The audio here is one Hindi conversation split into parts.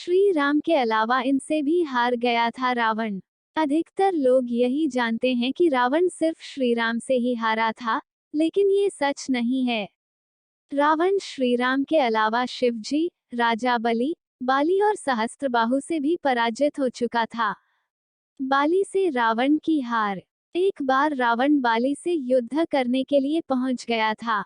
श्री राम के अलावा इनसे भी हार गया था रावण। अधिकतर लोग यही जानते हैं कि रावण सिर्फ श्री राम से ही हारा था, लेकिन ये सच नहीं है। रावण श्री राम के अलावा शिवजी, राजा बलि, बाली और सहस्त्रबाहु से भी पराजित हो चुका था। बाली से रावण की हार। एक बार रावण बाली से युद्ध करने के लिए पहुंच गया था।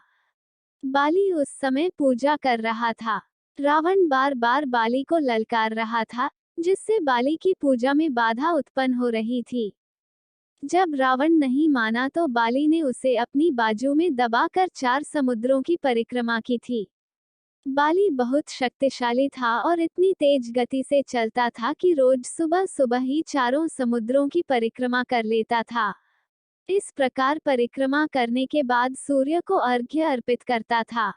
बाली उस समय पूजा कर रहा था। रावण बार बार बाली को ललकार रहा था, जिससे बाली की पूजा में बाधा उत्पन्न हो रही थी। जब रावण नहीं माना तो बाली ने उसे अपनी बाजू में दबाकर 4 समुद्रों की परिक्रमा की थी। बाली बहुत शक्तिशाली था और इतनी तेज गति से चलता था कि रोज सुबह सुबह ही 4 समुद्रों की परिक्रमा कर लेता था। इस प्रकार परिक्रमा करने के बाद सूर्य को अर्घ्य अर्पित करता था।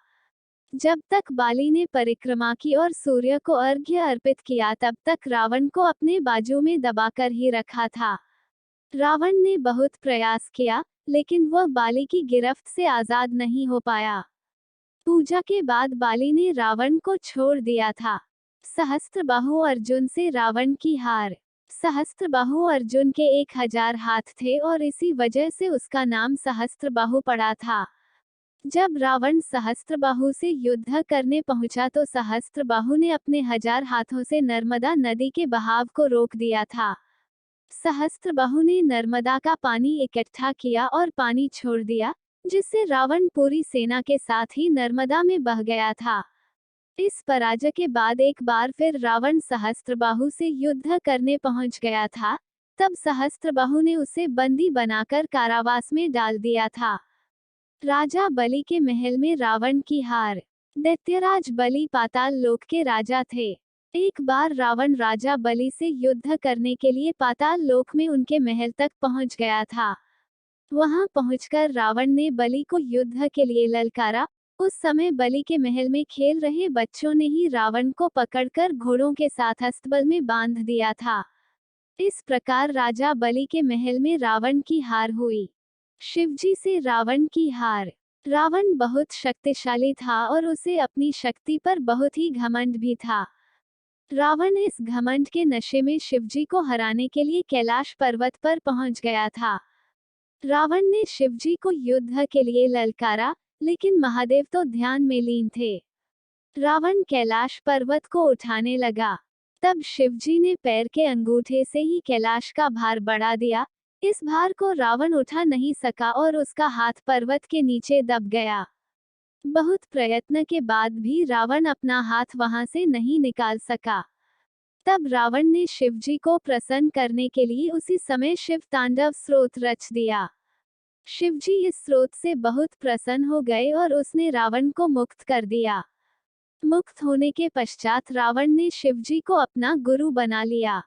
जब तक बाली ने परिक्रमा की और सूर्य को अर्घ्य अर्पित किया तब तक रावण को अपने बाजू में दबाकर ही रखा था। रावण ने बहुत प्रयास किया, लेकिन वह बाली की गिरफ्त से आजाद नहीं हो पाया। पूजा के बाद बाली ने रावण को छोड़ दिया था। सहस्त्रबाहु अर्जुन से रावण की हार। सहस्त्रबाहु अर्जुन के 1000 हाथ थे और इसी वजह से उसका नाम सहस्त्रबाहु पड़ा था। जब रावण सहस्त्रबाहु से युद्ध करने पहुंचा तो सहस्त्रबाहु ने अपने 1000 हाथों से नर्मदा नदी के बहाव को रोक दिया था। सहस्त्रबाहु ने नर्मदा का पानी इकट्ठा किया और पानी छोड़ दिया, जिससे रावण पूरी सेना के साथ ही नर्मदा में बह गया था। इस पराजय के बाद एक बार फिर रावण सहस्त्रबाहु से युद्ध करने पहुंच गया था। तब सहस्त्रबाहु ने उसे बंदी बनाकर कारावास में डाल दिया था। राजा बलि के महल में रावण की हार। दैत्यराज बलि पाताल लोक के राजा थे। एक बार रावण राजा बलि से युद्ध करने के लिए पाताल लोक में उनके महल तक पहुंच गया था। वहां पहुंचकर रावण ने बलि को युद्ध के लिए ललकारा। उस समय बलि के महल में खेल रहे बच्चों ने ही रावण को पकड़कर घोड़ों के साथ अस्तबल में बांध दिया था। इस प्रकार राजा बलि के महल में रावण की हार हुई। शिवजी से रावण की हार। रावण बहुत शक्तिशाली था और उसे अपनी शक्ति पर बहुत ही घमंड भी था। रावण इस घमंड के नशे में शिवजी को हराने के लिए कैलाश पर्वत पर पहुंच गया था। रावण ने शिवजी को युद्ध के लिए ललकारा, लेकिन महादेव तो ध्यान में लीन थे। रावण कैलाश पर्वत को उठाने लगा। तब शिवजी ने पैर के अंगूठे से ही कैलाश का भार बढ़ा दिया। इस भार को रावण उठा नहीं सका और उसका हाथ पर्वत के नीचे दब गया। बहुत प्रयत्न के बाद भी रावण अपना हाथ वहां से नहीं निकाल सका। तब रावण ने शिवजी को प्रसन्न करने के लिए उसी समय शिव तांडव स्रोत रच दिया। शिवजी इस स्रोत से बहुत प्रसन्न हो गए और उसने रावण को मुक्त कर दिया। मुक्त होने के पश्चात रावण ने शिवजी को अपना गुरु बना लिया।